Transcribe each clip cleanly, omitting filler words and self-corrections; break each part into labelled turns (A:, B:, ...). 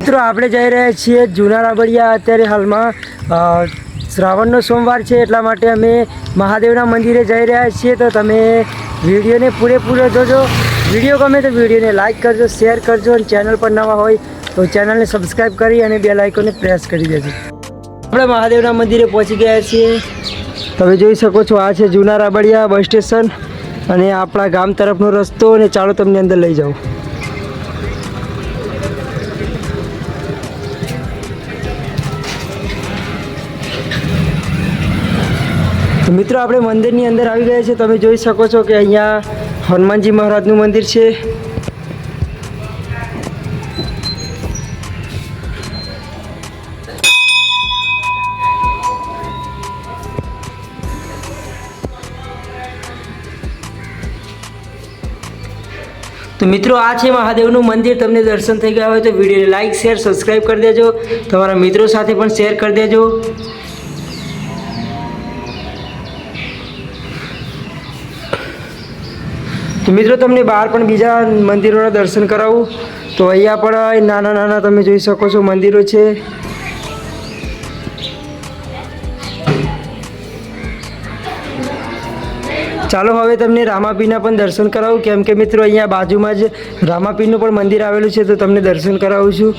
A: મિત્રો આપણે જઈ રહ્યા છીએ જૂના રાબડિયા। અત્યારે હાલમાં શ્રાવણનો સોમવાર છે, એટલા માટે અમે મહાદેવના મંદિરે જઈ રહ્યા છીએ। તો તમે વિડીયોને પૂરેપૂરો જોજો। વિડીયો ગમે તો વિડીયોને લાઇક કરજો, શેર કરજો અને ચેનલ પર નવા હોય તો ચેનલને સબસ્ક્રાઈબ કરી અને બેલ આઇકોનને પ્રેસ કરી દેજો। આપણે મહાદેવના મંદિરે પહોંચી ગયા છીએ। તમે જોઈ શકો છો, આ છે જૂના રાબડિયા બસ સ્ટેશન અને આપણા ગામ તરફનો રસ્તો। અને ચાલો તમને અંદર લઈ જાઉં। મિત્રો આપણે મંદિરની અંદર આવી ગયા છે। તમે જોઈ શકો છો કે અહીંયા હનુમાનજી મહારાજનું મંદિર છે। તો મિત્રો આ છે મહાદેવનું મંદિર। તમને દર્શન થઈ ગયા હોય તો વિડીયોને લાઇક, શેર, સબસ્ક્રાઈબ કરી દેજો। તમારા મિત્રો સાથે પણ શેર કરી દેજો। તો મિત્રો તમને બહાર પણ બીજા મંદિરોના દર્શન કરાવું। તો અહીંયા પણ નાના નાના તમે જોઈ શકો છો મંદિરો છે। ચાલો હવે તમને રામાપીરના પણ દર્શન કરાવું, કેમ કે મિત્રો અહીંયા બાજુમાં જ રામાપીરનું પણ મંદિર આવેલું છે, તો તમને દર્શન કરાવું છું।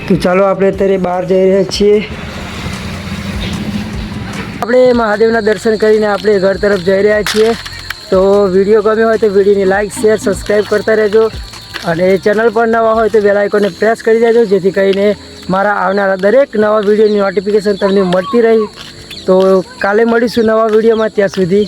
A: તો ચાલો આપણે અત્યારે બહાર જઈ રહ્યા છીએ। આપણે મહાદેવના દર્શન કરીને આપણે ઘર તરફ જઈ રહ્યા છીએ। તો વિડીયો ગમ્યો હોય તો વિડીયોને લાઇક, શેર, સબસ્ક્રાઈબ કરતા રહેજો અને ચેનલ પર નવા હોય તો બેલ આઇકોનને પ્રેસ કરી દેજો, જેથી કરીને મારા આવનારા દરેક નવા વિડીયોની નોટિફિકેશન તમને મળતી રહી। તો કાલે મળીશું નવા વિડીયોમાં, ત્યાં સુધી